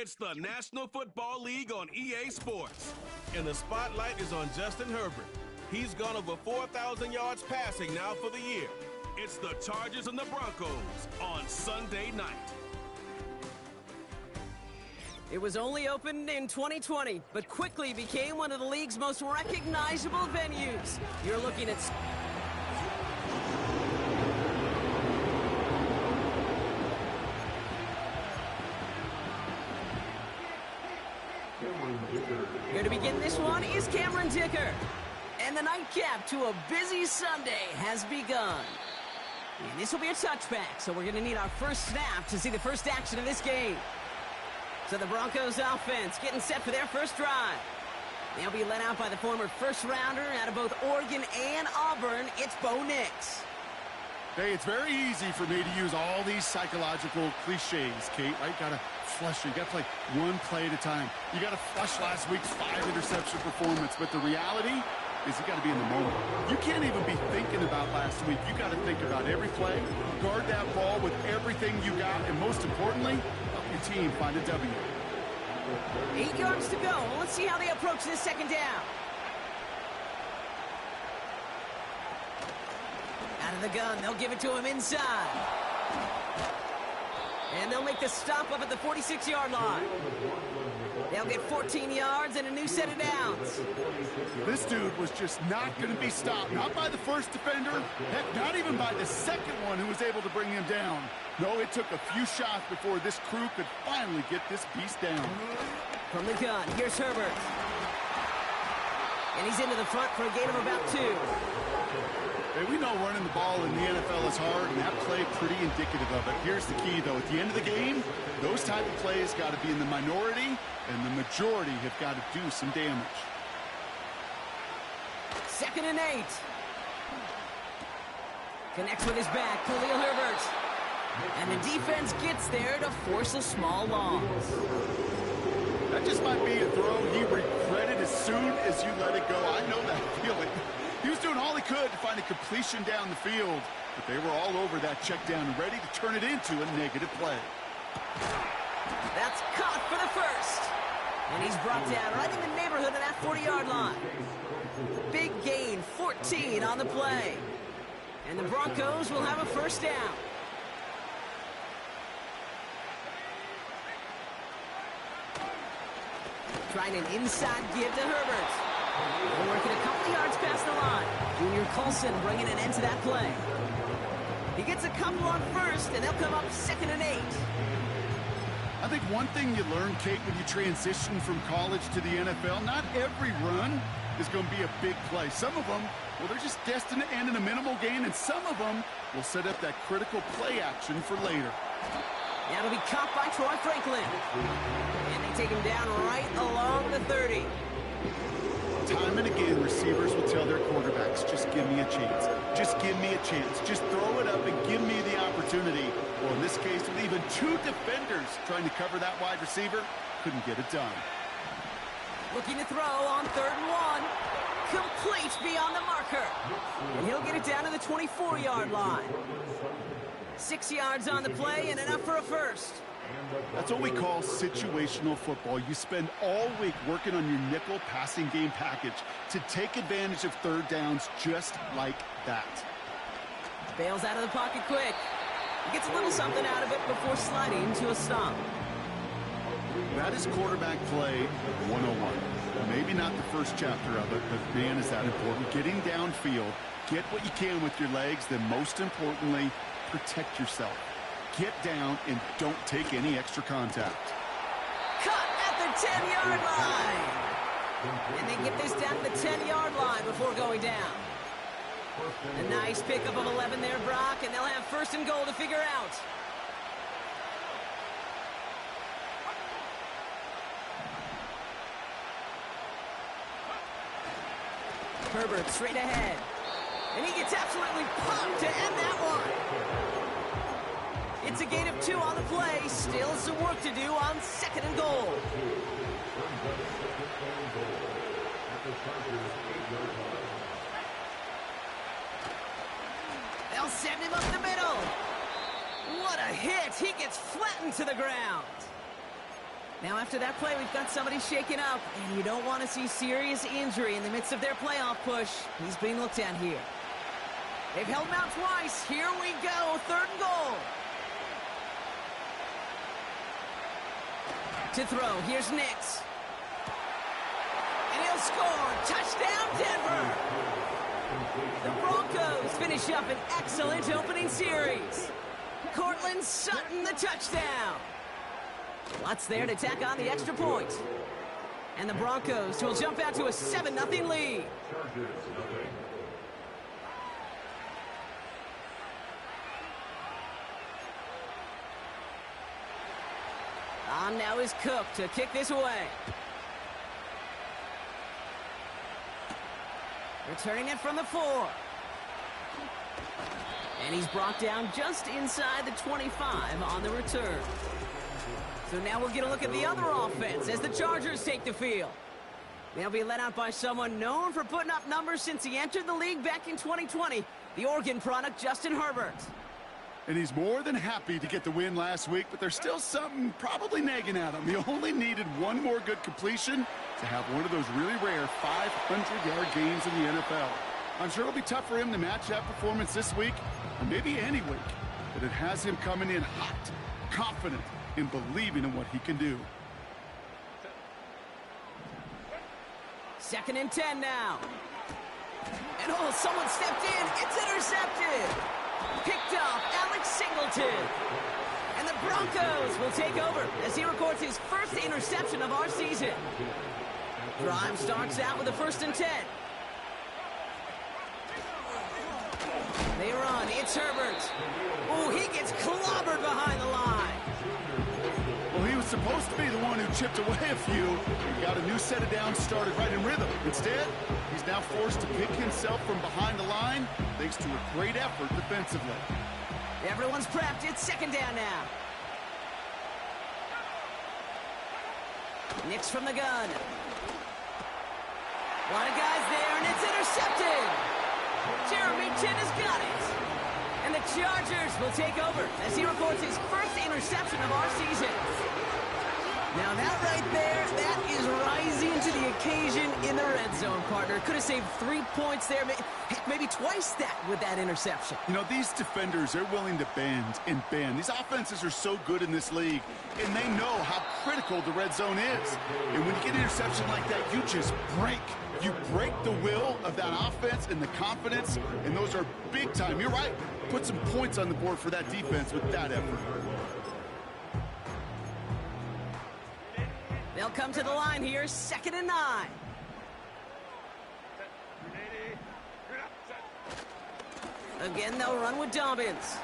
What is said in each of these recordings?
It's the National Football League on EA Sports. And the spotlight is on Justin Herbert. He's gone over 4,000 yards passing now for the year. It's the Chargers and the Broncos on Sunday night. It was only opened in 2020, but quickly became one of the league's most recognizable venues. You're looking at... Here to begin this one is Cameron Dicker. And the nightcap to a busy Sunday has begun. And this will be a touchback, so we're going to need our first snap to see the first action of this game. So the Broncos offense getting set for their first drive. They'll be led out by the former first-rounder out of both Oregon and Auburn. It's Bo Nix. Hey, it's very easy for me to use all these psychological cliches, Kate, right? Gotta flush it. You gotta play one play at a time. You gotta flush last week's 5-interception performance, but the reality is you gotta be in the moment. You can't even be thinking about last week. You gotta think about every play, guard that ball with everything you got, and most importantly, help your team find a W. 8 yards to go. Let's see how they approach this second down. Out of the gun, they'll give it to him inside. And they'll make the stop up at the 46-yard line. They'll get 14 yards and a new set of downs. This dude was just not going to be stopped. Not by the first defender. Heck, not even by the second one who was able to bring him down. No, it took a few shots before this crew could finally get this beast down. From the gun, here's Herbert. And he's into the front for a gain of about 2. Hey, we know running the ball in the NFL is hard, and that play pretty indicative of it. Here's the key, though. At the end of the game, those type of plays got to be in the minority, and the majority have got to do some damage. 2nd and 8. Connects with his back, Khalil Herbert. And the defense gets there to force a small loss. That just might be a throw he regretted as soon as you let it go. I know that feeling. He was doing all he could to find a completion down the field, but they were all over that check down and ready to turn it into a negative play. That's caught for the first. And he's brought down right in the neighborhood of that 40-yard line. Big gain, 14 on the play. And the Broncos will have a first down. Trying an inside give to Herbert. They're working a couple yards past the line. Junior Colson bringing an end to that play. He gets a couple on first, and they'll come up 2nd and 8. I think one thing you learn, Kate, when you transition from college to the NFL, not every run is going to be a big play. Some of them, well, they're just destined to end in a minimal gain, and some of them will set up that critical play action for later. That'll be caught by Troy Franklin. And they take him down right along the 30. Time and again, receivers will tell their quarterbacks, just give me a chance. Just give me a chance. Just throw it up and give me the opportunity. Well, in this case, with even 2 defenders trying to cover that wide receiver, couldn't get it done. Looking to throw on 3rd and 1. Complete beyond the marker. And he'll get it down to the 24-yard line. 6 yards on the play and enough for a first. That's what we call situational football. You spend all week working on your nickel passing game package to take advantage of 3rd downs just like that. Bails out of the pocket quick. He gets a little something out of it before sliding to a stop. That is quarterback play 101. Maybe not the first chapter of it, but man, is that important. Getting downfield, get what you can with your legs, then most importantly, protect yourself. Get down and don't take any extra contact. Cut at the 10-yard line. And they get this down to the 10-yard line before going down. A nice pickup of 11 there, Brock, and they'll have 1st and goal to figure out. Herbert straight ahead. And he gets absolutely pumped to end that one. It's a gain of 2 on the play. Still some work to do on 2nd and goal. They'll send him up the middle. What a hit. He gets flattened to the ground. Now after that play, we've got somebody shaken up, and you don't want to see serious injury in the midst of their playoff push. He's being looked at here. They've held him out twice. Here we go, 3rd and goal. To throw, here's Nix. And he'll score. Touchdown, Denver. The Broncos finish up an excellent opening series. Cortland Sutton, the touchdown. Lots there to tack on the extra point. And the Broncos will jump out to a 7-0 lead. On now is Cook to kick this away. Returning it from the 4. And he's brought down just inside the 25 on the return. So now we'll get a look at the other offense as the Chargers take the field. They'll be led out by someone known for putting up numbers since he entered the league back in 2020, the Oregon product, Justin Herbert. And he's more than happy to get the win last week, but there's still something probably nagging at him. He only needed one more good completion to have one of those really rare 500-yard games in the NFL. I'm sure it'll be tough for him to match that performance this week, or maybe any week, but it has him coming in hot, confident, and believing in what he can do. 2nd and 10 now. And oh, someone stepped in. It's intercepted. Picked off Alex Singleton. And the Broncos will take over as he records his first interception of our season. Drive starts out with a 1st and 10. They run. It's Herbert. Oh, he gets clobbered behind the line. Well, he was supposed to be the one who chipped away a few. He got a new set of downs started right in rhythm. Instead, he's now forced to pick himself from behind the line thanks to a great effort defensively. Everyone's prepped. It's 2nd down now. Nix from the gun. A lot of guys there, and it's intercepted. Jeremy Chinn has got it. And the Chargers will take over as he records his first interception of our season. Now that right there, that is rising to the occasion in the red zone, partner. Could have saved 3 points there, maybe twice that with that interception. You know, these defenders, they're willing to bend and bend. These offenses are so good in this league, and they know how critical the red zone is. And when you get an interception like that, you just break. You break the will of that offense and the confidence, and those are big time. You're right. Put some points on the board for that defense with that effort. They'll come to the line here, 2nd and 9. Again, they'll run with Dobbins.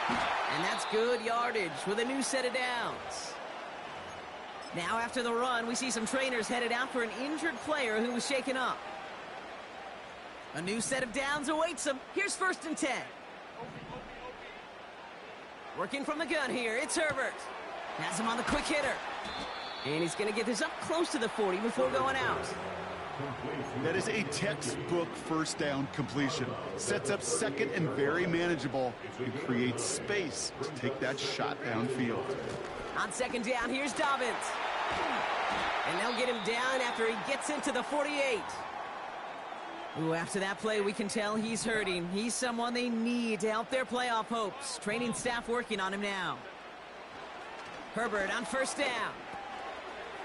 And that's good yardage with a new set of downs. Now after the run, we see some trainers headed out for an injured player who was shaken up. A new set of downs awaits them. Here's 1st and 10. Working from the gun here, it's Herbert. Has him on the quick hitter. And he's going to get this up close to the 40 before going out. That is a textbook 1st down completion. Sets up 2nd and very manageable. It creates space to take that shot downfield. On 2nd down, here's Dobbins. And they'll get him down after he gets into the 48. Ooh, after that play, we can tell he's hurting. He's someone they need to help their playoff hopes. Training staff working on him now. Herbert on 1st down.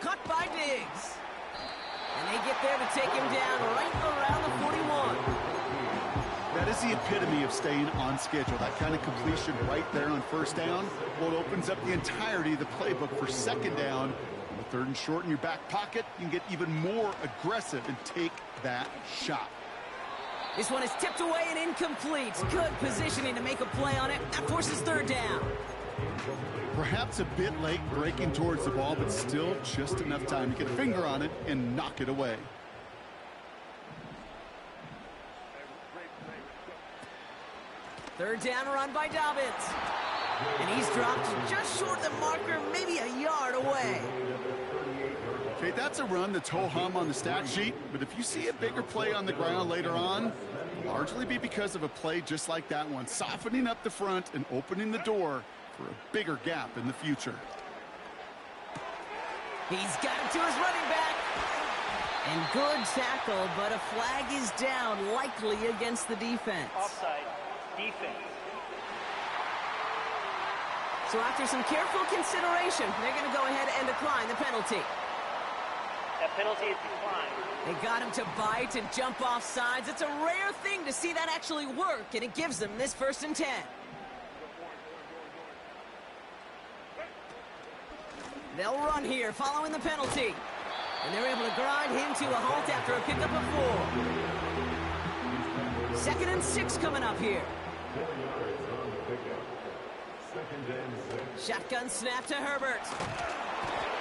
Caught by Diggs. And they get there to take him down right around the 41. That is the epitome of staying on schedule. That kind of completion right there on 1st down. Well, it opens up the entirety of the playbook for 2nd down. On the 3rd and short in your back pocket, you can get even more aggressive and take that shot. This one is tipped away and incomplete. Good positioning to make a play on it. That forces 3rd down. Perhaps a bit late breaking towards the ball, but still just enough time to get a finger on it and knock it away. Third down run by Dobbins. And he's dropped just short of the marker, maybe a yard away. Okay, that's a run that's ho-hum on the stat sheet, but if you see a bigger play on the ground later on, largely be because of a play just like that one, softening up the front and opening the door for a bigger gap in the future. He's got it to his running back. And good tackle, but a flag is down, likely against the defense. Offside, defense. So after some careful consideration, they're going to go ahead and decline the penalty. That penalty is declined. They got him to bite and jump off sides. It's a rare thing to see that actually work, and it gives them this 1st and 10. They'll run here following the penalty. And they're able to grind him to a halt after a pickup of 4. 2nd and 6 coming up here. Shotgun snap to Herbert.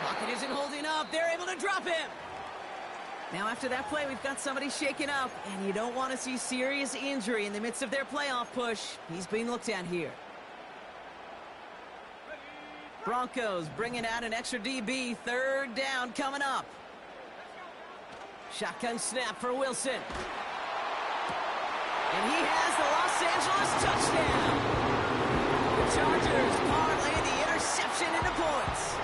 Pocket isn't holding up. They're able to drop him. Now after that play, we've got somebody shaken up, and you don't want to see serious injury in the midst of their playoff push. He's being looked at here. Broncos bringing out an extra DB. 3rd down coming up. Shotgun snap for Wilson. And he has the Los Angeles touchdown. The Chargers parlay the interception into points.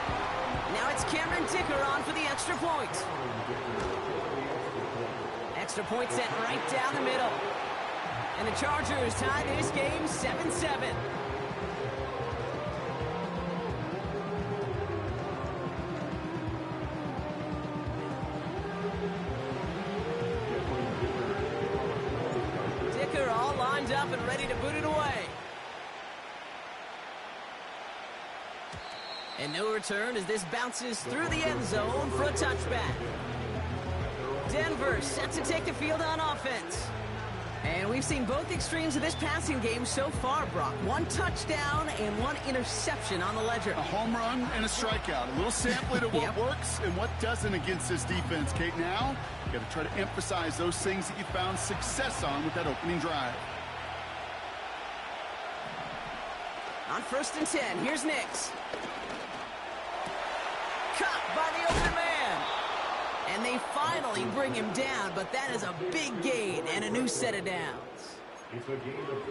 Now it's Cameron Dicker on for the extra point. Extra point sent right down the middle. And the Chargers tie this game 7-7. Dicker all lined up and ready to boot it away. And no return as this bounces through the end zone for a touchback. Denver set to take the field on offense. And we've seen both extremes of this passing game so far, Brock. 1 touchdown and 1 interception on the ledger. A home run and a strikeout. A little sampling of what works and what doesn't against this defense, Kate. Now, you got to try to emphasize those things that you found success on with that opening drive. On 1st and 10, here's Nix. Cut by the open man. And they finally bring him down, but that is a big gain and a new set of downs.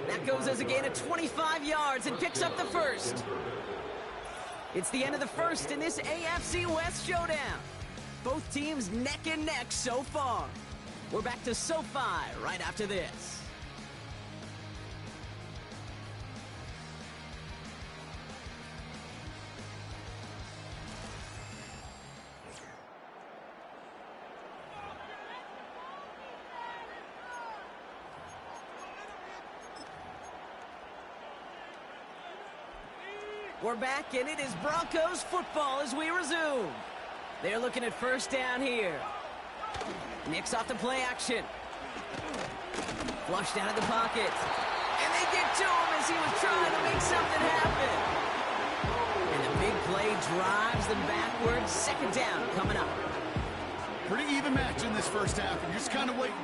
That goes as a gain of 25 yards and picks up the 1st. It's the end of the 1st in this AFC West showdown. Both teams neck and neck so far. We're back to SoFi right after this. We're back, and it is Broncos football as we resume. They're looking at 1st down here. Nix off the play action. Flushed out of the pocket. And they get to him as he was trying to make something happen. And the big play drives them backwards. 2nd down coming up. Pretty even match in this 1st half, and you're just kind of waiting.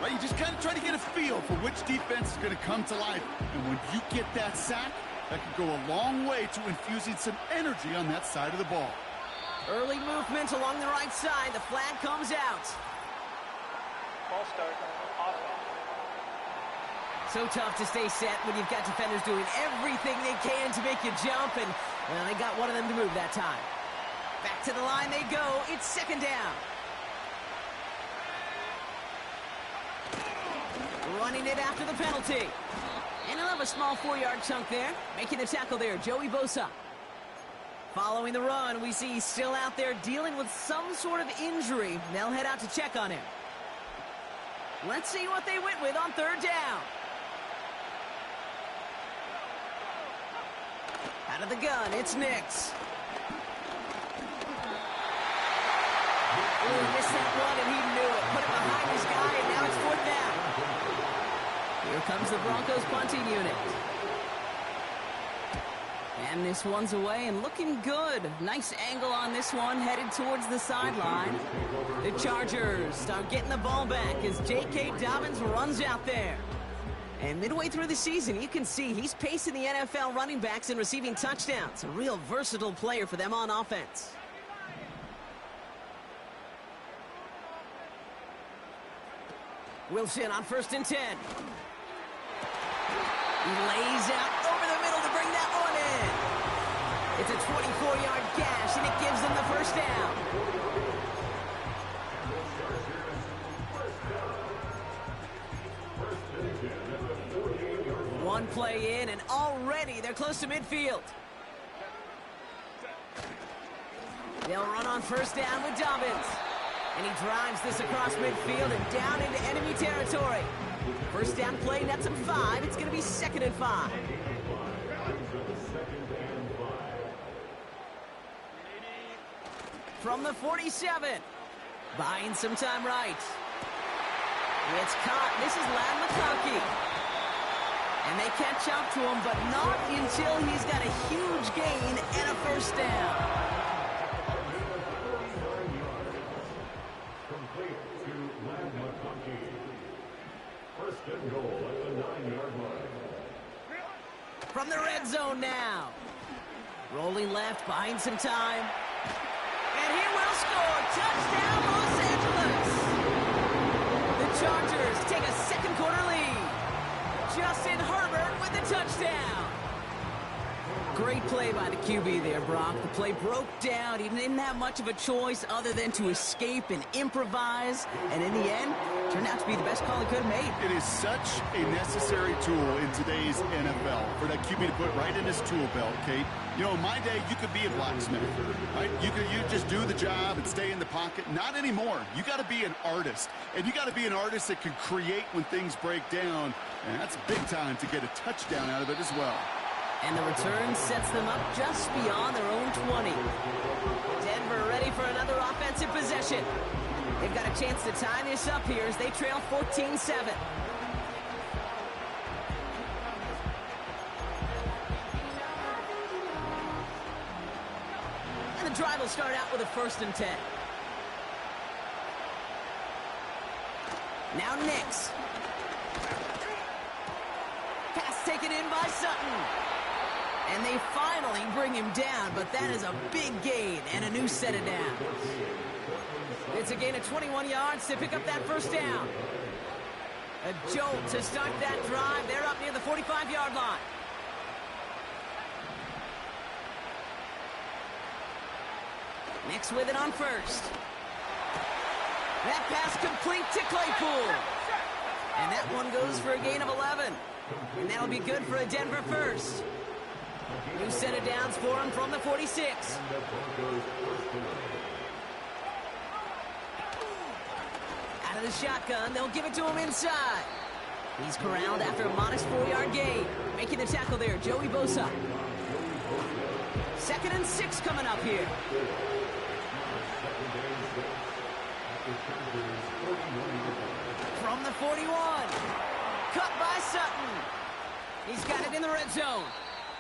Right? You just kind of try to get a feel for which defense is going to come to life. And when you get that sack, that could go a long way to infusing some energy on that side of the ball. Early movement along the right side. The flag comes out. Ball start, offense. So tough to stay set when you've got defenders doing everything they can to make you jump, and well, they got one of them to move that time. Back to the line they go. It's 2nd down. Running it after the penalty. And he'll have a small 4-yard chunk there. Making the tackle there, Joey Bosa. Following the run, we see he's still out there dealing with some sort of injury. They'll head out to check on him. Let's see what they went with on 3rd down. Out of the gun, it's Nix. Ooh, missed that one, and he knew it. Put it behind his guy, and now it's 4th down. Here comes the Broncos punting unit. And this one's away and looking good. Nice angle on this one, headed towards the sideline. The Chargers start getting the ball back as J.K. Dobbins runs out there. And midway through the season, you can see he's pacing the NFL running backs and receiving touchdowns. A real versatile player for them on offense. Wilson on 1st and 10. He lays out over the middle to bring that one in. It's a 24-yard gash, and it gives them the first down. One play in, and already they're close to midfield. They'll run on first down with Dobbins. And he drives this across midfield and down into enemy territory. First down play, nets him 5. It's going to be 2nd and 5. From the 47. Buying some time right. It's caught. This is Ladd McConkey. And they catch up to him, but not until he's got a huge gain and a first down. Complete to Ladd McConkey. First and goal at the 9-yard line. From the red zone now. Rolling left, buying some time. And he will score. Touchdown, Los Angeles. The Chargers take a second quarter lead. Justin Herbert with the touchdown. Great play by the QB there, Brock. The play broke down. He didn't have much of a choice other than to escape and improvise. And in the end, turned out to be the best call he could have made. It is such a necessary tool in today's NFL for that QB to put right in his tool belt, Kate. You know, in my day, you could be a blacksmith, right? You just do the job and stay in the pocket. Not anymore. You got to be an artist. And you got to be an artist that can create when things break down. And that's big time to get a touchdown out of it as well. And the return sets them up just beyond their own 20. Denver ready for another offensive possession. They've got a chance to tie this up here as they trail 14-7. And the drive will start out with a 1st and 10. Now Nix. Pass taken in by Sutton. And they finally bring him down, but that is a big gain and a new set of downs. It's a gain of 21 yards to pick up that first down. A jolt to start that drive. They're up near the 45-yard line. Nix with it on first. That pass complete to Claypool. And that one goes for a gain of 11. And that'll be good for a Denver first. New set of downs for him from the 46. Out of the shotgun, they'll give it to him inside. He's corralled after a modest 4-yard gain. Making the tackle there, Joey Bosa. 2nd and 6 coming up here. From the 41. Cut by Sutton. He's got it in the red zone.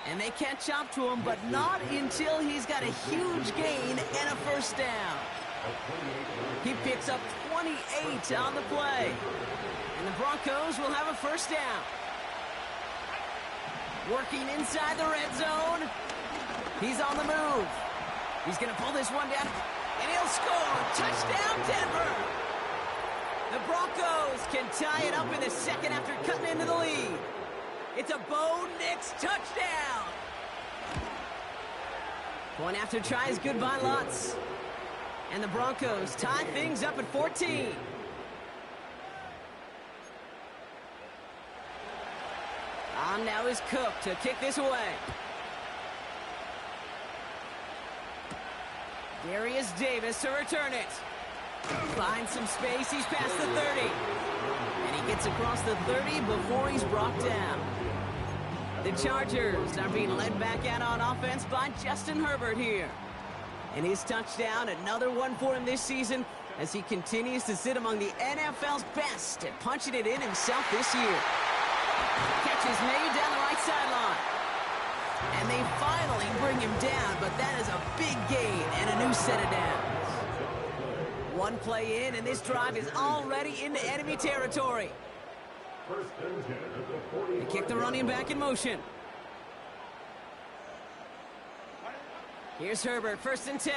And they catch up to him, but not until he's got a huge gain and a first down. He picks up 28 on the play. And the Broncos will have a first down. Working inside the red zone. He's on the move. He's going to pull this one down, and he'll score. Touchdown, Denver. The Broncos can tie it up in the second after cutting into the lead. It's a Bo Nix touchdown. Point after try is good by Lutz. And the Broncos tie things up at 14. On now is Cook to kick this away. Darius Davis to return it. Finds some space. He's past the 30. And he gets across the 30 before he's brought down. The Chargers are being led back out on offense by Justin Herbert here. And his touchdown, another one for him this season as he continues to sit among the NFL's best at punching it in himself this year. Catch is made down the right sideline. And they finally bring him down, but that is a big gain and a new set of downs. One play in, and this drive is already into enemy territory. They kick the running back in motion. Here's Herbert, 1st and 10.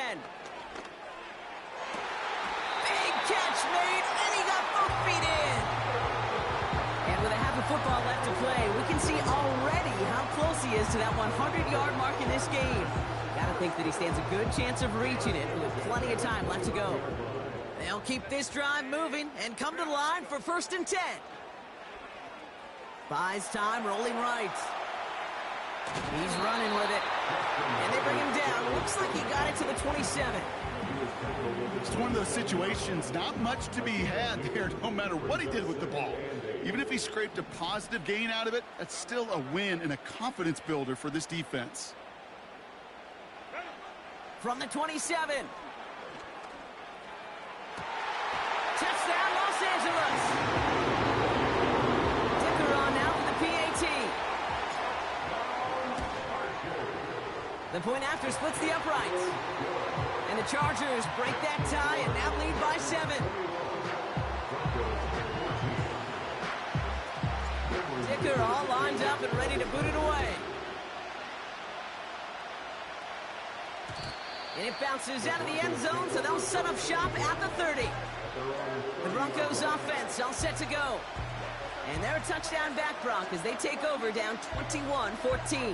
Big catch made, and he got both feet in. And with a half of football left to play, we can see already how close he is close to that 100-yard mark in this game. Gotta think that he stands a good chance of reaching it with plenty of time left to go. They'll keep this drive moving and come to the line for 1st and 10. Buys time, rolling right. He's running with it. And they bring him down. Looks like he got it to the 27. It's one of those situations, not much to be had there, no matter what he did with the ball. Even if he scraped a positive gain out of it, that's still a win and a confidence builder for this defense. From the 27. Touchdown, Los Angeles. Dicker on now for the PAT. The point after splits the uprights. And the Chargers break that tie and now lead by 7. Dicker all lined up and ready to boot it away. And it bounces out of the end zone, so they'll set up shop at the 30. The Broncos offense all set to go. And they're a touchdown back, Bronc, as they take over down 21-14.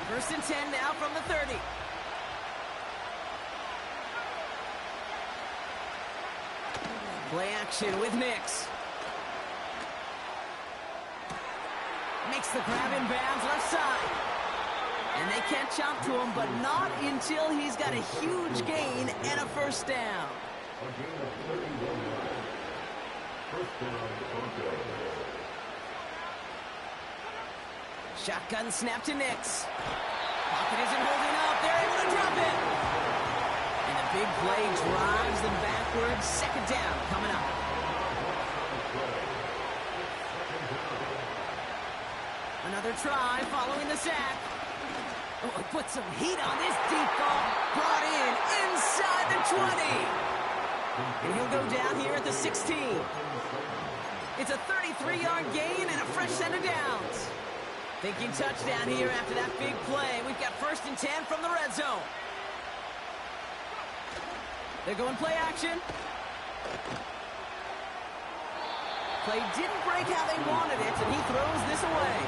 First and 10 now from the 30. Play action with Nix. Makes the grab in bounds left side. And they catch up to him, but not until he's got a huge gain and a first down. Shotgun snap to Nix. Pocket isn't holding up. They're able to drop it. And a big play drives them backwards. 2nd down coming up. Another try following the sack. Oh, put some heat on this deep ball. Brought in inside the 20. And he'll go down here at the 16. It's a 33-yard gain and a fresh set of downs. Thinking touchdown here after that big play. We've got 1st and 10 from the red zone. They're going play action. Play didn't break how they wanted it, and he throws this away.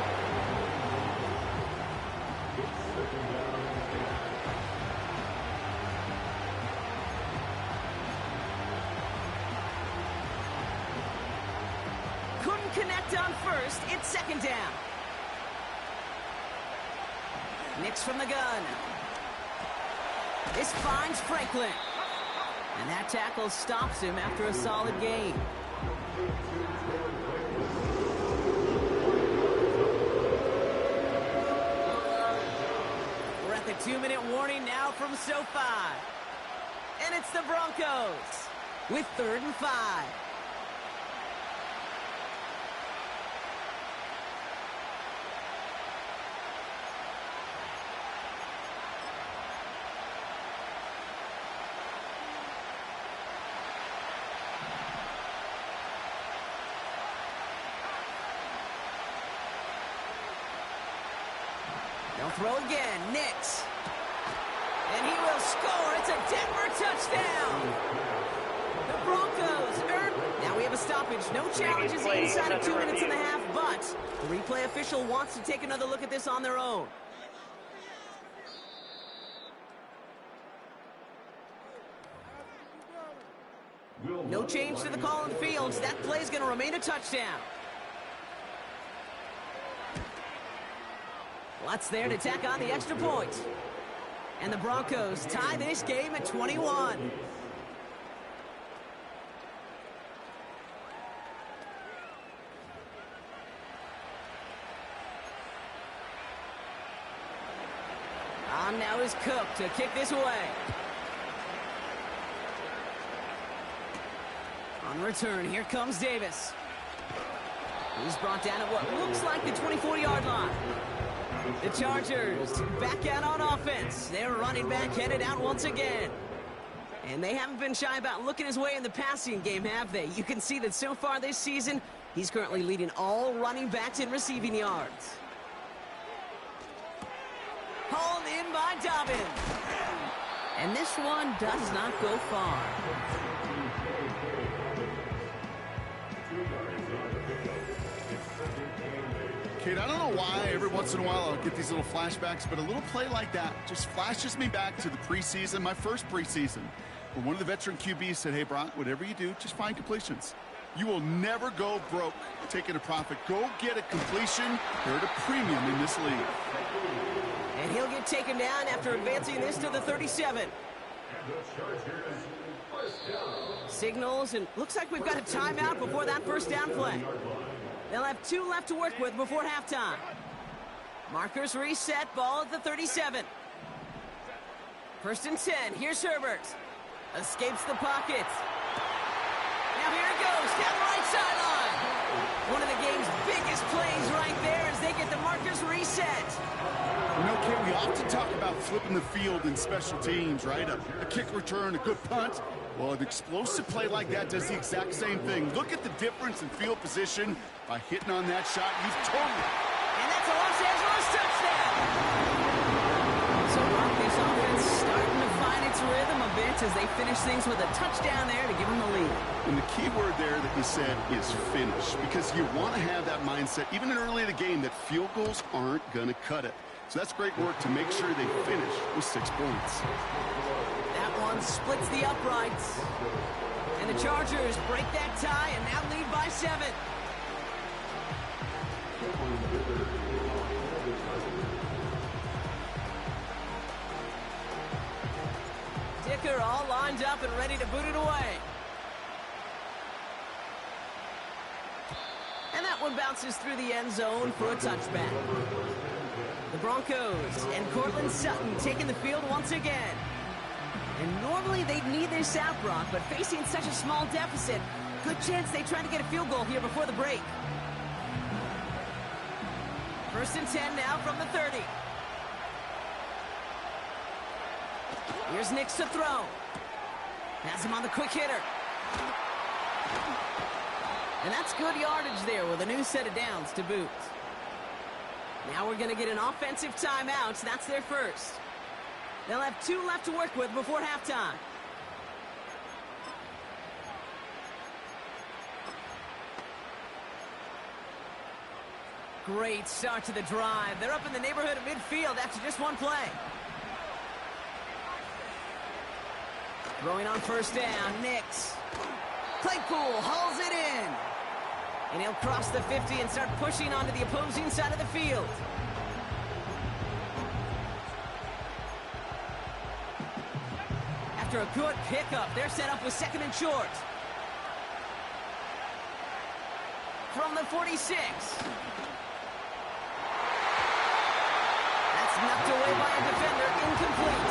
Couldn't connect on 1st. It's 2nd down. Nix from the gun. This finds Franklin. And that tackle stops him after a solid gain. We're at the 2-minute warning now from SoFi. And it's the Broncos with 3rd and 5. They'll throw again. Nix. And he will score. It's a Denver touchdown. The Broncos earn. Now we have a stoppage. No challenges inside of 2 minutes and a half, but the replay official wants to take another look at this on their own. No change to the call on fields. That play is going to remain a touchdown. Lutz there to tack on the extra point. And the Broncos tie this game at 21. On now is Cook to kick this away. On return, here comes Davis. He's brought down at what looks like the 24-yard line. The Chargers back out on offense. Their running back headed out once again. And they haven't been shy about looking his way in the passing game, have they? You can see that so far this season, he's currently leading all running backs in receiving yards. Hauled in by Dobbins. And this one does not go far. Kate, I don't know why every once in a while I'll get these little flashbacks, but a little play like that just flashes me back to the preseason, my first preseason, where one of the veteran QBs said, hey, Brock, whatever you do, just find completions. You will never go broke taking a profit. Go get a completion. They're at a premium in this league. And he'll get taken down after advancing this to the 37. Signals, and looks like we've got a timeout before that first down play. They'll have 2 left to work with before halftime. Markers reset, ball at the 37. First and 10, here's Herbert. Escapes the pocket. Now here it goes, down the right sideline. One of the game's biggest plays right there as they get the markers reset. You know, Kate, we often talk about flipping the field in special teams, right? A kick return, a good punt. Well, an explosive play like that does the exact same thing. Look at the difference in field position by hitting on that shot. You've totally... And that's a Los Angeles touchdown. So Brock, this offense starting to find its rhythm a bit as they finish things with a touchdown there to give them the lead. And the key word there that you said is finish, because you want to have that mindset, even early in the game, that field goals aren't going to cut it. So that's great work to make sure they finish with 6 points. That one splits the uprights. And the Chargers break that tie and now lead by 7. Dicker all lined up and ready to boot it away. And that one bounces through the end zone for a touchback. The Broncos and Cortland Sutton taking the field once again. And normally they'd need this out, Brock, but facing such a small deficit, good chance they try to get a field goal here before the break. First and 10 now from the 30. Here's Nix to throw. Has him on the quick hitter. And that's good yardage there with a new set of downs to boot. Now we're going to get an offensive timeout. That's their first. They'll have 2 left to work with before halftime. Great start to the drive. They're up in the neighborhood of midfield after just one play. Throwing on first down, Nix. Claypool hauls it in. And he'll cross the 50 and start pushing onto the opposing side of the field. After a good pickup, they're set up with 2nd and short. From the 46. That's knocked away by a defender, incomplete.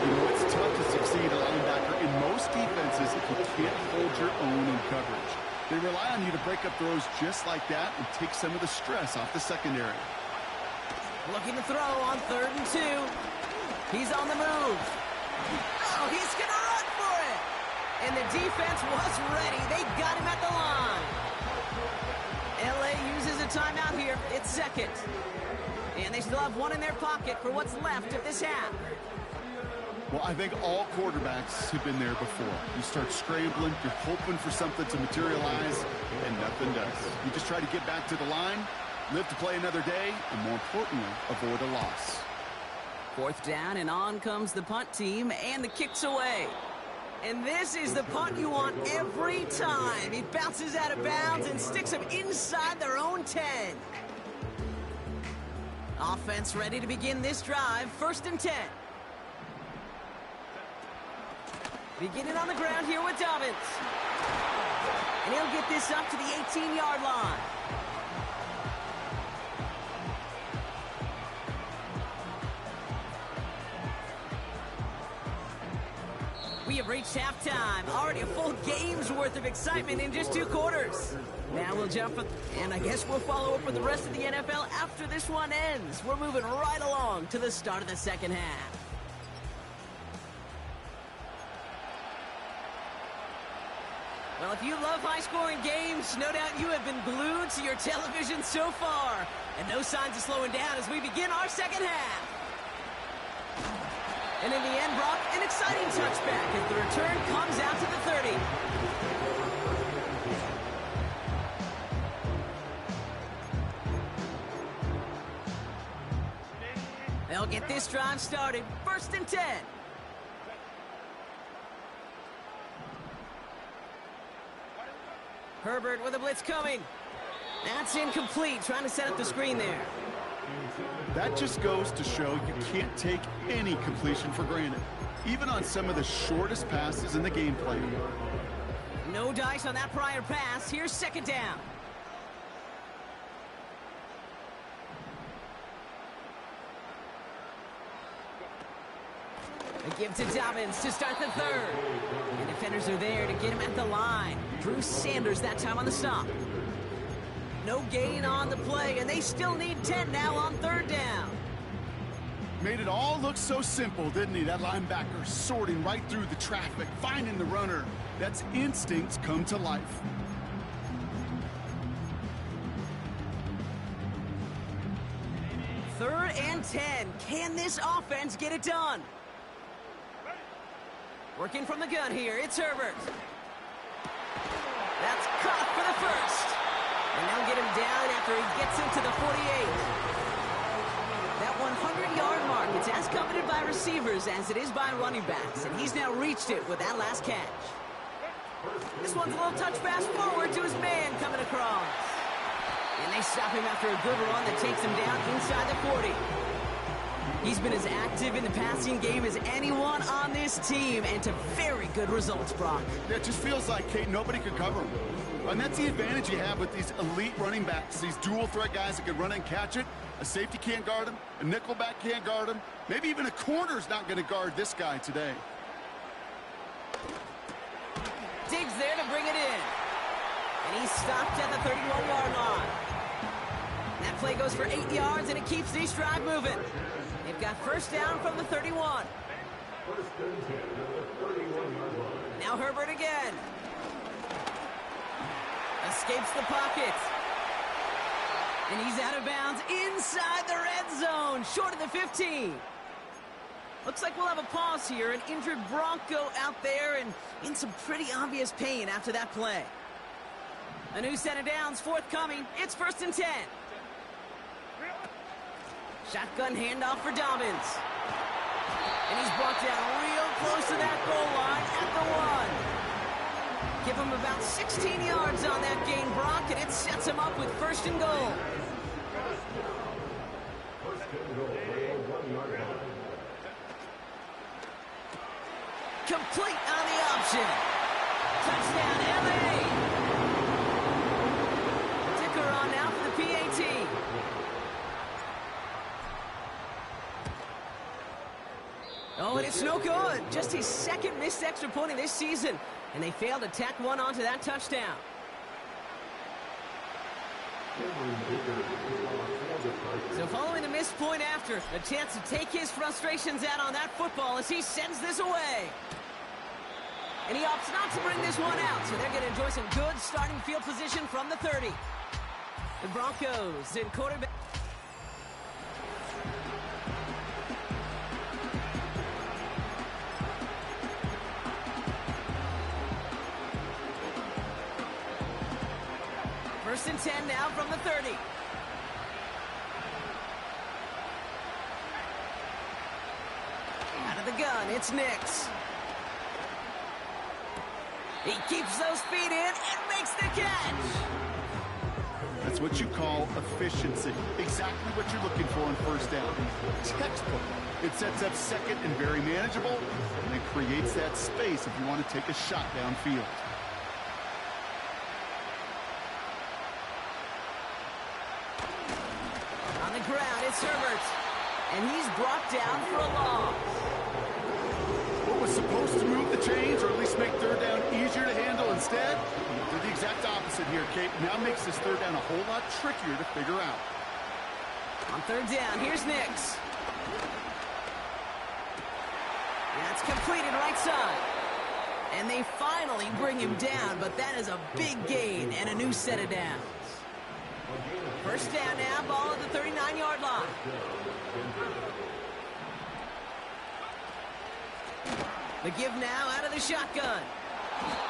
You know, it's tough to succeed a linebacker in most defenses if you can't hold your own in coverage. They rely on you to break up throws just like that and take some of the stress off the secondary. Looking to throw on 3rd and 2. He's on the move. Oh, he's going to run for it. And the defense was ready. They got him at the line. LA uses a timeout here. It's 2nd. And they still have 1 in their pocket for what's left of this half. Well, I think all quarterbacks have been there before. You start scrambling, you're hoping for something to materialize, and nothing does. You just try to get back to the line, live to play another day, and more importantly, avoid a loss. 4th down, and on comes the punt team, and the kick's away. And this is the punt you want every time. He bounces out of bounds and sticks them inside their own 10. Offense ready to begin this drive. 1st and 10. Beginning on the ground here with Dobbins. And he'll get this up to the 18-yard line. We have reached halftime. Already a full game's worth of excitement in just 2 quarters. Now we'll jump, and I guess we'll follow up with the rest of the NFL after this one ends. We're moving right along to the start of the second half. Well, if you love high-scoring games, no doubt you have been glued to your television so far. And no signs of slowing down as we begin our second half. And in the end, Brock, an exciting touchback as the return comes out to the 30. They'll get this drive started. 1st and 10. Herbert with a blitz coming. That's incomplete, trying to set up the screen there. That just goes to show you can't take any completion for granted, even on some of the shortest passes in the game plan. No dice on that prior pass. Here's 2nd down. A give to Dobbins to start the 3rd. And defenders are there to get him at the line. Drew Sanders that time on the stop. No gain on the play, and they still need 10 now on 3rd down. Made it all look so simple, didn't he? That linebacker sorting right through the traffic, finding the runner. That's instincts come to life. Third and 10. Can this offense get it done? Working from the gun here, it's Herbert. That's caught for the 1st. And they'll get him down after he gets into the 48. That 100-yard mark, it's as coveted by receivers as it is by running backs. And he's now reached it with that last catch. This one's a little touch pass forward to his man coming across. And they stop him after a good run that takes him down inside the 40. He's been as active in the passing game as anyone on this team, and to very good results, Brock. It just feels like, Kate, nobody could cover him. And that's the advantage you have with these elite running backs, these dual threat guys that can run and catch it. A safety can't guard him, a nickelback can't guard him. Maybe even a corner's not going to guard this guy today. Diggs there to bring it in. And he's stopped at the 31-yard line. That play goes for 8 yards, and it keeps this drive moving. They've got 1st down from the 31. Now Herbert again. Escapes the pocket. And he's out of bounds inside the red zone, short of the 15. Looks like we'll have a pause here. An injured Bronco out there and in some pretty obvious pain after that play. A new set of downs forthcoming. It's 1st and 10. Shotgun handoff for Dobbins. And he's brought down real close to that goal line at the 1. Give him about 16 yards on that gain, Brock, and it sets him up with 1st and goal. Complete on the option. Touchdown, LA. Dicker on now for the PAT. Oh, and it's no good. Just his 2nd missed extra point of this season. And they failed to tack one onto that touchdown. So following the missed point after, a chance to take his frustrations out on that football as he sends this away. And he opts not to bring this one out, so they're going to enjoy some good starting field position from the 30. The Broncos in quarterback. First and 10 now from the 30. Out of the gun, it's Nix. He keeps those feet in and makes the catch. That's what you call efficiency. Exactly what you're looking for on 1st down. Textbook. It sets up 2nd and very manageable, and it creates that space if you want to take a shot downfield. On the ground, it's Herbert. And he's brought down for a loss. What was supposed to move the chains, or at least make 3rd down easier to handle instead, did the exact opposite here, Kate. Now makes this 3rd down a whole lot trickier to figure out. On 3rd down, here's Nix. That's completed right side. And they finally bring him down, but that is a big gain and a new set of downs. First down now, ball at the 39-yard line. The give now out of the shotgun.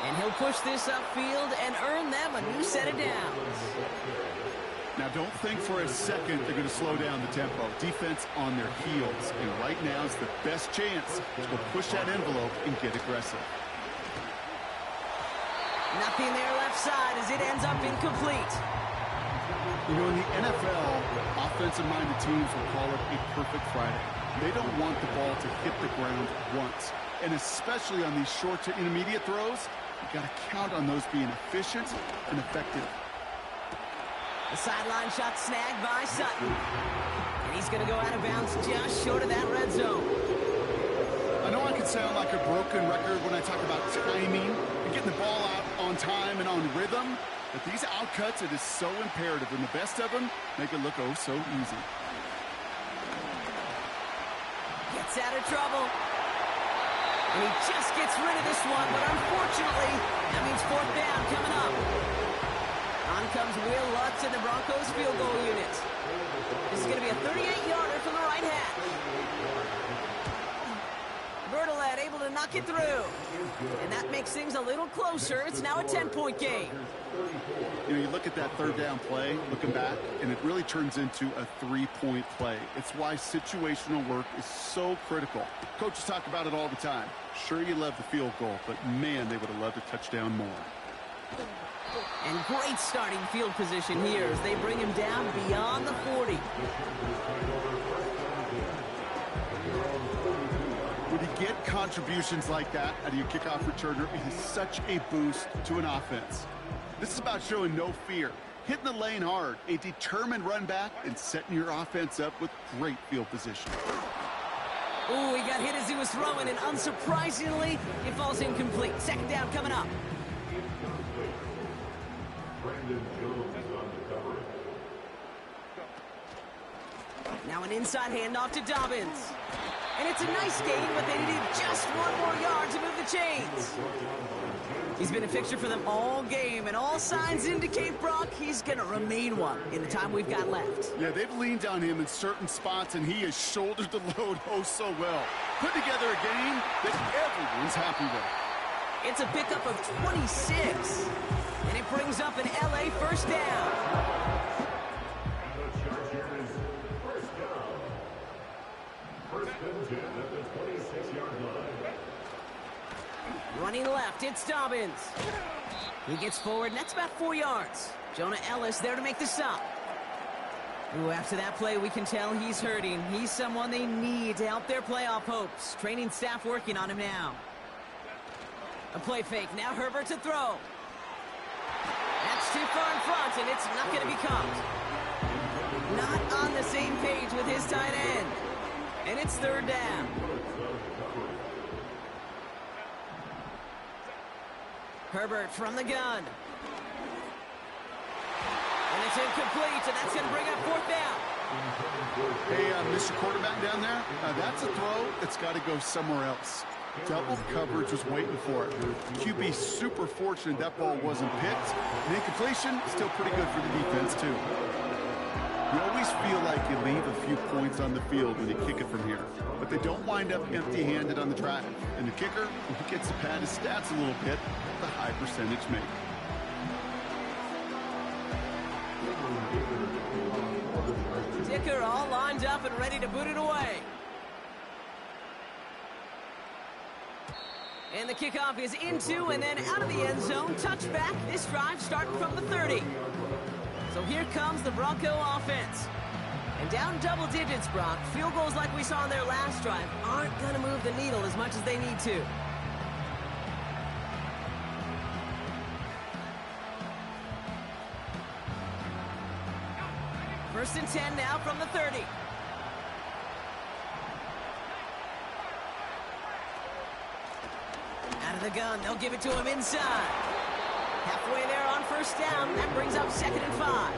And he'll push this upfield and earn them a new set of downs. Now, don't think for a second they're going to slow down the tempo. Defense on their heels. And right now is the best chance to go push that envelope and get aggressive. Nothing there left side as it ends up incomplete. You know, in the NFL, offensive-minded teams will call it a perfect Friday. They don't want the ball to hit the ground once. And especially on these short to intermediate throws, you got to count on those being efficient and effective. The sideline shot snagged by Sutton. And he's going to go out of bounds just short of that red zone. I know I can sound like a broken record when I talk about timing and getting the ball out on time and on rhythm, but these outcuts, it is so imperative, and the best of them make it look oh so easy. Gets out of trouble. And he just gets rid of this one, but unfortunately, that means fourth down coming up. On comes Will Lutz in the Broncos field goal unit. This is going to be a 38-yarder from the right hash. Bertolet able to knock it through. And that makes things a little closer. It's now a 10-point game. You know, you look at that third down play, looking back, and it really turns into a three-point play. It's why situational work is so critical. Coaches talk about it all the time. Sure, you love the field goal, but man, they would have loved a touchdown more. And great starting field position here as they bring him down beyond the 40. When you get contributions like that out of your kickoff returner, it is such a boost to an offense. This is about showing no fear, hitting the lane hard, a determined run back, and setting your offense up with great field position. Ooh, he got hit as he was throwing, and unsurprisingly, it falls incomplete. Second down coming up. Now an inside handoff to Dobbins. And it's a nice gain, but they needed just one more yard to move the chains. He's been a fixture for them all game, and all signs indicate, Brock, he's going to remain one in the time we've got left. Yeah, they've leaned on him in certain spots, and he has shouldered the load oh so well. Put together a game that everyone's happy with. It's a pickup of 26, and it brings up an LA first down. Running left, it's Dobbins. He gets forward, and that's about 4 yards. Jonah Ellis there to make the stop. Ooh, after that play, we can tell he's hurting. He's someone they need to help their playoff hopes. Training staff working on him now. A play fake, now Herbert to throw. That's too far in front, and it's not going to be caught. Not on the same page with his tight end. And it's third down. Herbert from the gun. And it's incomplete, and that's going to bring up fourth down. Hey, Mr. Quarterback down there, that's a throw that's got to go somewhere else. Double coverage was waiting for it. QB super fortunate that ball wasn't picked. And incompletion, still pretty good for the defense, too. You always feel like you leave a few points on the field when you kick it from here. But they don't wind up empty-handed on the track. And the kicker, he gets to pad his stats a little bit, the high percentage make. Dicker all lined up and ready to boot it away. And the kickoff is into and then out of the end zone. Touchback. This drive starting from the 30. So here comes the Bronco offense. And down double digits, Brock. Field goals like we saw on their last drive aren't going to move the needle as much as they need to. First and 10 now from the 30. Out of the gun, they'll give it to him inside. Halfway there on first down, that brings up 2nd and 5.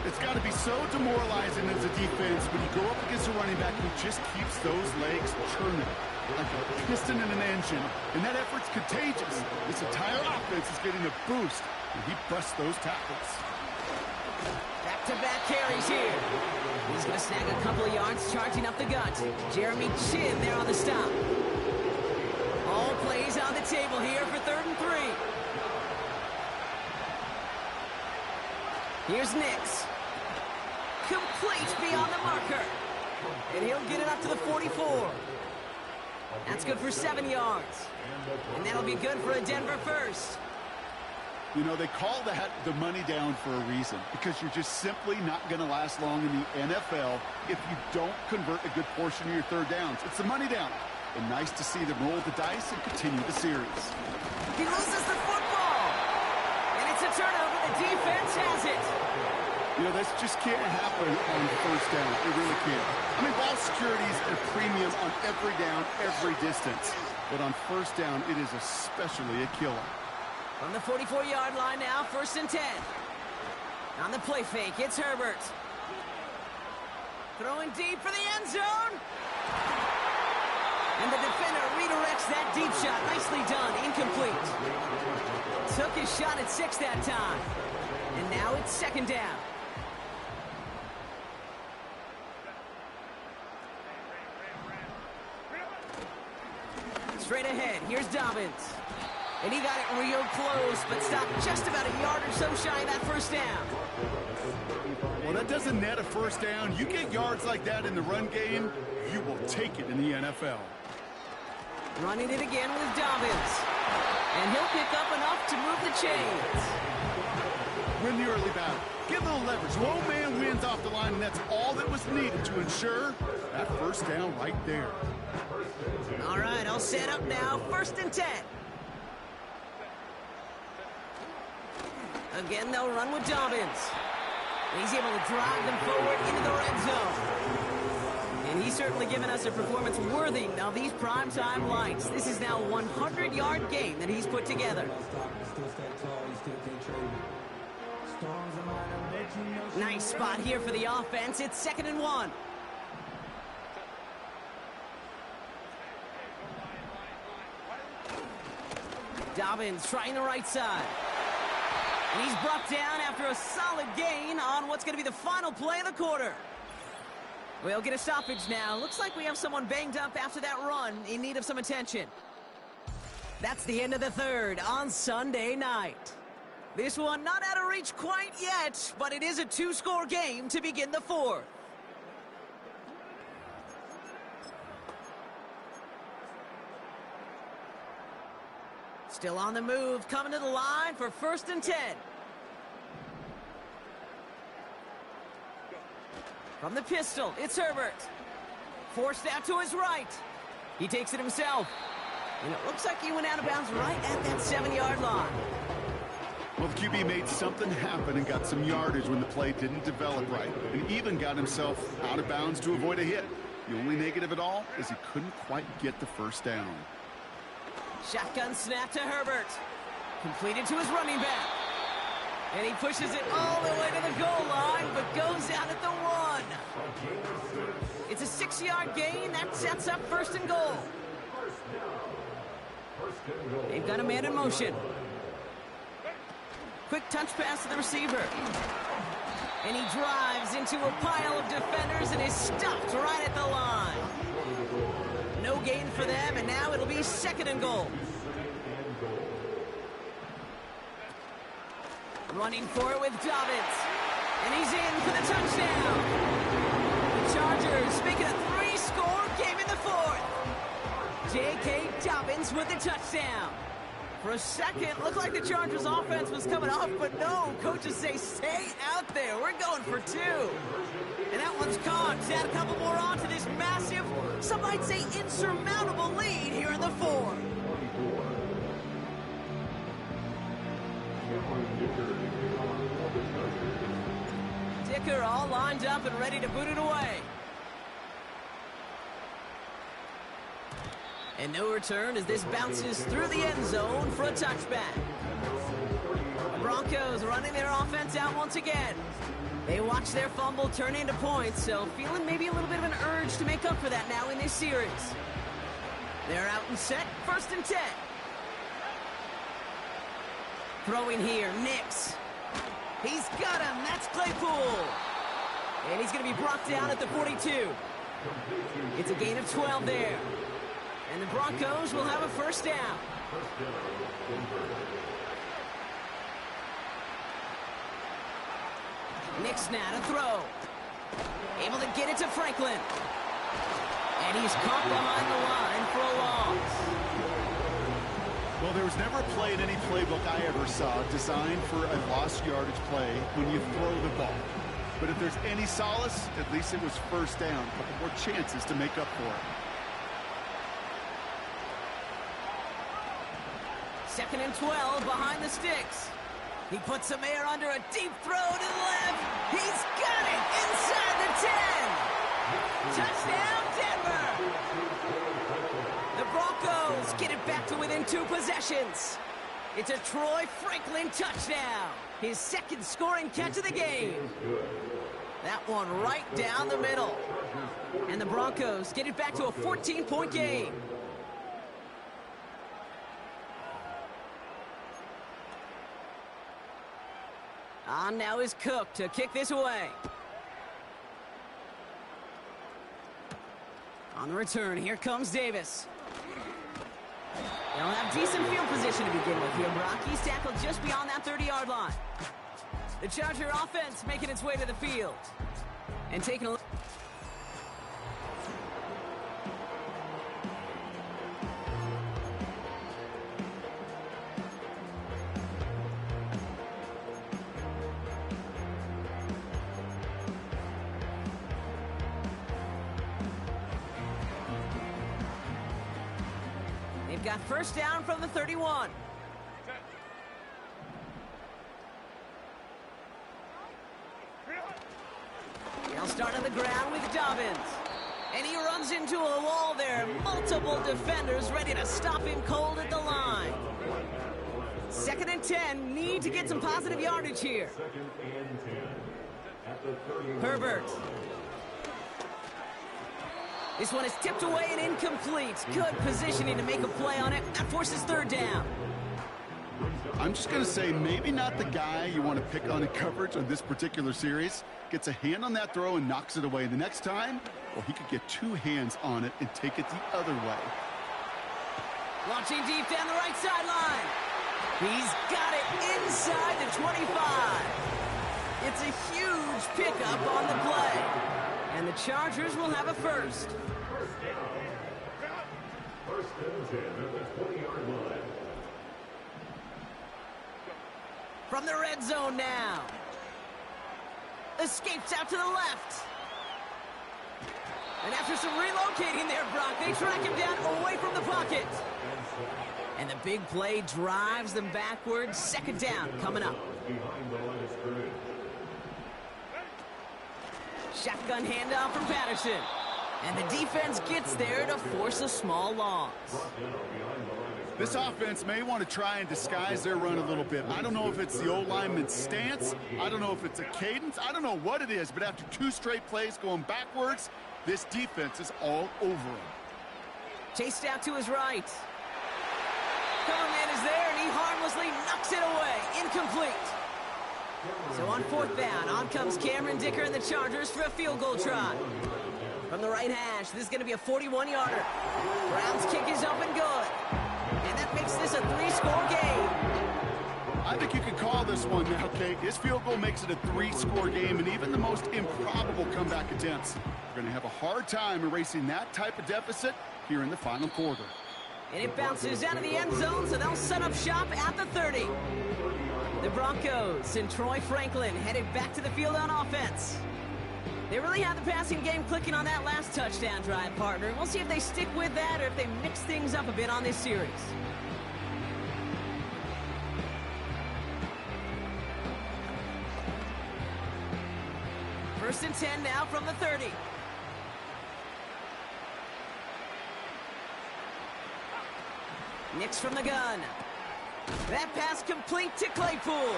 It's got to be so demoralizing as a defense when you go up against a running back who just keeps those legs churning. like a piston in an engine, and that effort's contagious. This entire offense is getting a boost, and he busts those tackles. Back-to-back carries here. He's going to snag a couple of yards charging up the gut. Jeremy Chinn there on the stop. All plays on the table here for 3rd and 3. Here's Nix. Complete beyond the marker. And he'll get it up to the 44. That's good for 7 yards. And that'll be good for a Denver first. You know, they call that the money down for a reason, because you're just simply not going to last long in the NFL if you don't convert a good portion of your 3rd downs. It's the money down. And nice to see them roll the dice and continue the series. He loses the football. And it's a turnover. The defense has it. You know, this just can't happen on 1st down. It really can't. I mean, ball security is a premium on every down, every distance. But on 1st down, it is especially a killer. From the 44-yard line now, 1st and 10. On the play fake, it's Herbert. Throwing deep for the end zone. And the defender redirects that deep shot. Nicely done. Incomplete. Took his shot at 6 that time. And now it's 2nd down. Straight ahead, here's Dobbins. And he got it real close, but stopped just about a yard or so shy of that 1st down. Well, that doesn't net a 1st down. You get yards like that in the run game, you will take it in the NFL. Running it again with Dobbins. And he'll pick up enough to move the chains. Win the early battle. Give a little leverage. Low man wins off the line, and that's all that was needed to ensure that 1st down right there. All right, I'll set up now. 1st and 10. Again, they'll run with Dobbins. He's able to drive them forward into the red zone. And he's certainly given us a performance worthy of these primetime lights. This is now a 100-yard game that he's put together. Nice spot here for the offense. It's 2nd and 1. Dobbins trying the right side. And he's brought down after a solid gain on what's going to be the final play of the quarter. We'll get a stoppage now. Looks like we have someone banged up after that run in need of some attention. That's the end of the 3rd on Sunday night. This one not out of reach quite yet, but it is a 2-score game to begin the 4th. Still on the move, coming to the line for 1st and 10. From the pistol, it's Herbert. Forced out to his right. He takes it himself. And it looks like he went out of bounds right at that 7-yard line. Well, the QB made something happen and got some yardage when the play didn't develop right, and even got himself out of bounds to avoid a hit. The only negative at all is he couldn't quite get the 1st down. Shotgun snap to Herbert. Completed to his running back. And he pushes it all the way to the goal line, but goes out at the 1. It's a 6-yard gain. That sets up 1st and goal. They've got a man in motion. Quick touch pass to the receiver. And he drives into a pile of defenders and is stopped right at the line. No gain for them, and now it'll be 2nd and goal. Running for it with Dobbins. And he's in for the touchdown. The Chargers make it a 3-score game in the 4th. J.K. Dobbins with the touchdown. For a second, looked like the Chargers offense was coming off, but no. Coaches say, stay out there. We're going for 2. And that one's caught. Add a couple more on to this massive, some might say insurmountable lead here in the 4th. Dicker all lined up and ready to boot it away. And no return as this bounces through the end zone for a touchback. The Broncos running their offense out once again. They watch their fumble turn into points, so feeling maybe a little bit of an urge to make up for that now in this series. They're out and set, 1st and 10. Throwing here, Nix. He's got him, that's Claypool. And he's going to be brought down at the 42. It's a gain of 12 there. And the Broncos will have a 1st down. Nix now to throw. Able to get it to Franklin. And he's caught behind the line for a loss. Well, there was never a play in any playbook I ever saw designed for a lost yardage play when you throw the ball. But if there's any solace, at least it was 1st down. A couple more chances to make up for it. 2nd and 12 behind the sticks. He puts some air under a deep throw to the left. He's got it inside the 10. Touchdown, Denver. The Broncos get it back to within 2 possessions. It's a Troy Franklin touchdown. His 2nd scoring catch of the game. That one right down the middle. And the Broncos get it back to a 14-point game. On now is Cook to kick this away. On the return, here comes Davis. They'll have decent field position to begin with here, Brock. He's tackled just beyond that 30-yard line. The Charger offense making its way to the field. And taking a look. They've got 1st down from the 31. They'll start on the ground with Dobbins. And he runs into a wall there. Multiple defenders ready to stop him cold at the line. 2nd and 10. Need to get some positive yardage here. Herbert. This one is tipped away and incomplete. Good positioning to make a play on it. That forces 3rd down. I'm just going to say maybe not the guy you want to pick on in coverage on this particular series. Gets a hand on that throw and knocks it away. The next time, well, he could get 2 hands on it and take it the other way. Launching deep down the right sideline. He's got it inside the 25. It's a huge pickup on the play. And the Chargers will have a 1st. 1st and 10 at the 20-yard line. From the red zone now. Escapes out to the left. And after some relocating there, Brock, they track him down away from the pocket. And the big play drives them backwards. 2nd down coming up. Behind the line of scrimmage. Shotgun handoff from Patterson. And the defense gets there to force a small loss. This offense may want to try and disguise their run a little bit. I don't know if it's the O-lineman's stance. I don't know if it's a cadence. I don't know what it is, but after 2 straight plays going backwards, this defense is all over him. Chased out to his right. Coverman is there, and he harmlessly knocks it away. Incomplete. So on 4th down, on comes Cameron Dicker and the Chargers for a field goal try. From the right hash, this is going to be a 41-yarder. Brown's kick is up and good. And that makes this a 3-score game. I think you could call this one now, Kate. This field goal makes it a 3-score game, and even the most improbable comeback attempts are going to have a hard time erasing that type of deficit here in the final quarter. And it bounces out of the end zone, so they'll set up shop at the 30. The Broncos and Troy Franklin headed back to the field on offense. They really had the passing game clicking on that last touchdown drive, partner. We'll see if they stick with that or if they mix things up a bit on this series. First and 10 now from the 30. Nix from the gun. That pass complete to Claypool.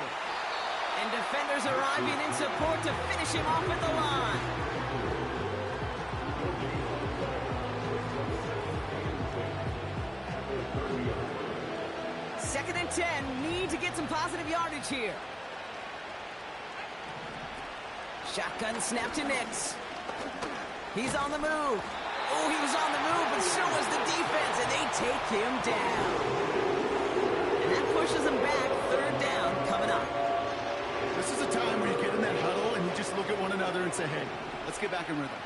And defenders arriving in support to finish him off at the line. 2nd and 10. Need to get some positive yardage here. Shotgun snap to Nix. He's on the move. Oh, he was on the move, but so was the defense, and they take him down. And that pushes him back. 3rd down coming up. This is a time where you get in that huddle and you just look at one another and say, hey, let's get back in rhythm.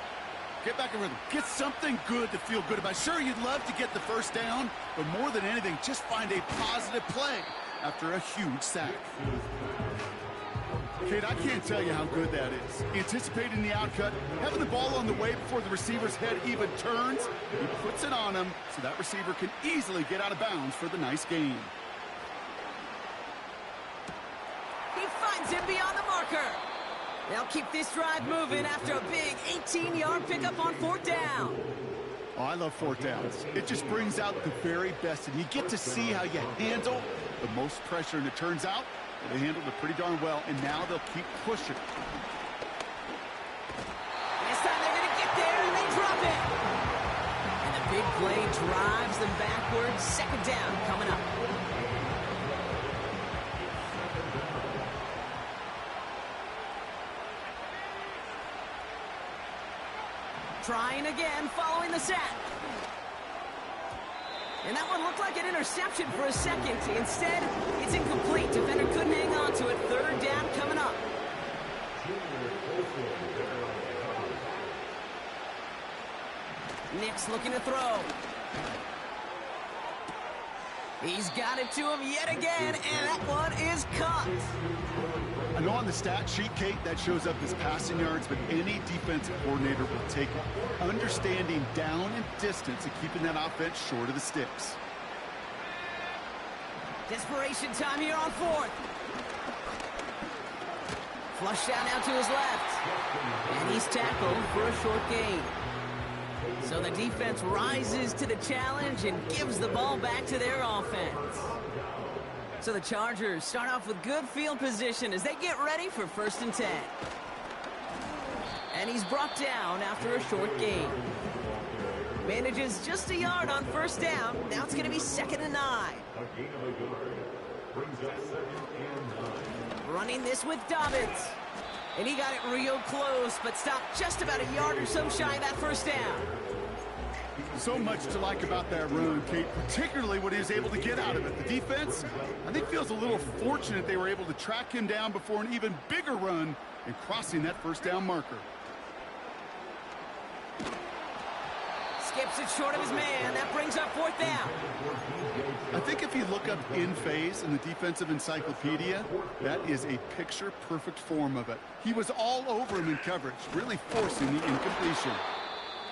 Get back in rhythm. Get something good to feel good about. Sure, you'd love to get the 1st down, but more than anything, just find a positive play after a huge sack. Kate, I can't tell you how good that is. Anticipating the outcut, having the ball on the way before the receiver's head even turns, he puts it on him so that receiver can easily get out of bounds for the nice gain. He finds him beyond the marker. They'll keep this drive moving after a big 18-yard pickup on 4th down. Oh, I love 4th downs. It just brings out the very best, and you get to see how you handle the most pressure, and it turns out they handled it pretty darn well, and now they'll keep pushing. This time they're going to get there, and they drop it. And the big play drives them backwards. 2nd down coming up. Trying again, following the sack. And that one looked like an interception for a second. Instead, it's incomplete. Defender couldn't hang on to it. 3rd down coming up. Nix looking to throw. He's got it to him yet again, and that one is caught. I know on the stat sheet, Kate, that shows up as passing yards, but any defensive coordinator will take it. Understanding down and distance and keeping that offense short of the sticks. Desperation time here on 4th. Flush down now to his left. And he's tackled for a short gain. So the defense rises to the challenge and gives the ball back to their offense. So the Chargers start off with good field position as they get ready for 1st and 10. And he's brought down after a short gain. Manages just a yard on 1st down. Now it's going to be 2nd and 9. A gain of a yard. Brings up 2nd and 9. Running this with Dobbins. And he got it real close, but stopped just about a yard or so shy of that 1st down. So much to like about that run, Kate, particularly what he was able to get out of it. The defense, I think, feels a little fortunate they were able to track him down before an even bigger run and crossing that 1st down marker. Skips it short of his man. That brings up 4th down. I think if you look up in phase in the defensive encyclopedia, that is a picture-perfect form of it. He was all over him in coverage, really forcing the incompletion.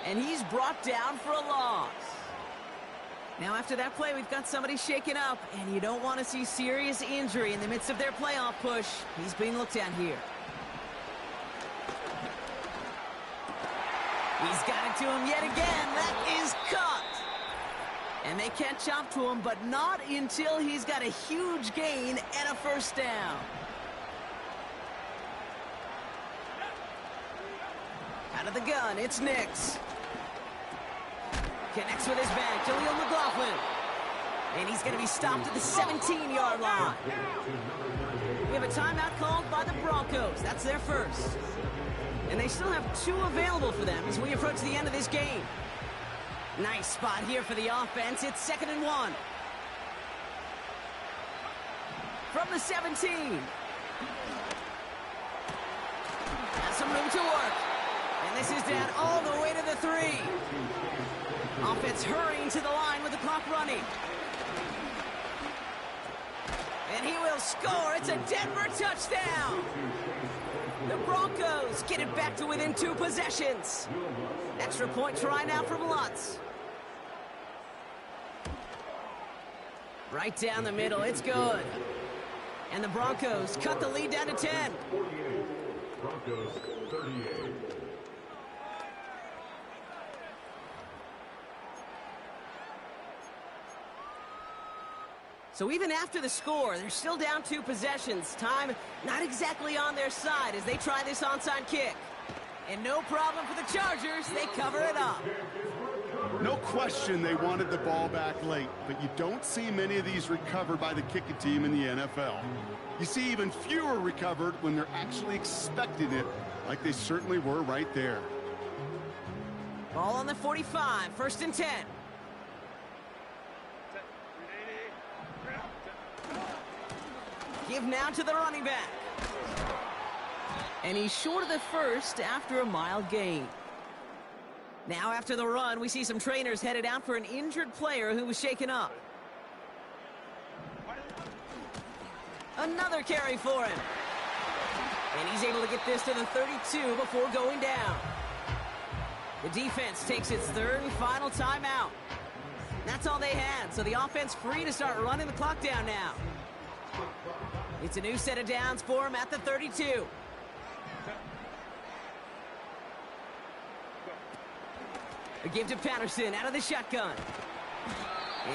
And he's brought down for a loss. Now after that play, we've got somebody shaken up, and you don't want to see serious injury in the midst of their playoff push. He's being looked at here. He's got it to him yet again. That is cut. And they catch up to him, but not until he's got a huge gain and a 1st down. Out of the gun, it's Nix. Connects with his back, Jaleel McLaughlin. And he's going to be stopped at the 17-yard line. We have a timeout called by the Broncos. That's their 1st. And they still have 2 available for them as we approach the end of this game. Nice spot here for the offense. It's 2nd and 1. From the 17. Has some room to work. And this is down all the way to the 3. Offense hurrying to the line with the clock running. And he will score. It's a Denver touchdown. The Broncos get it back to within 2 possessions. Extra point try now from Lutz. Right down the middle. It's good. And the Broncos cut the lead down to 10. 48. Broncos 38. So even after the score, they're still down 2 possessions. Time not exactly on their side as they try this onside kick. And no problem for the Chargers. They cover it up. No question they wanted the ball back late, but you don't see many of these recovered by the kicking team in the NFL. You see even fewer recovered when they're actually expecting it, like they certainly were right there. Ball on the 45, 1st and 10. Give now to the running back. And he's short of the first after a mild gain. Now after the run, we see some trainers headed out for an injured player who was shaken up. Another carry for him. And he's able to get this to the 32 before going down. The defense takes its 3rd and final timeout. That's all they had, so the offense free to start running the clock down now. It's a new set of downs for him at the 32. A give to Patterson out of the shotgun.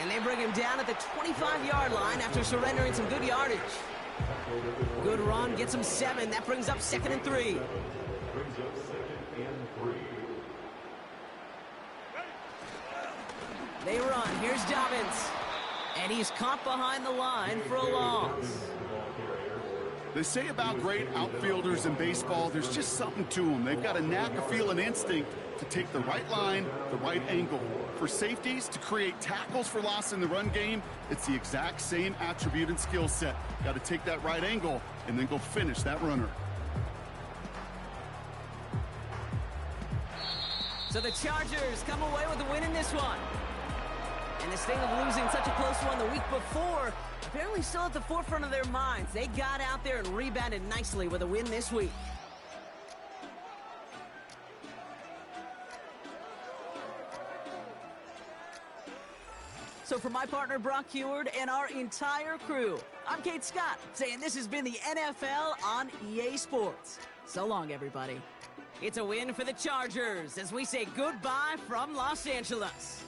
And they bring him down at the 25-yard line after surrendering some good yardage. Good run, gets him 7. That brings up 2nd and 3. They run. Here's Dobbins. And he's caught behind the line for a loss. They say about great outfielders in baseball, there's just something to them. They've got a knack, a feel, and instinct to take the right line, the right angle. For safeties, to create tackles for loss in the run game, it's the exact same attribute and skill set. Got to take that right angle and then go finish that runner. So the Chargers come away with a win in this one. And the sting of losing such a close one the week before, apparently still at the forefront of their minds. They got out there and rebounded nicely with a win this week. So for my partner Brock Heward and our entire crew, I'm Kate Scott, saying this has been the NFL on EA Sports. So long, everybody. It's a win for the Chargers as we say goodbye from Los Angeles.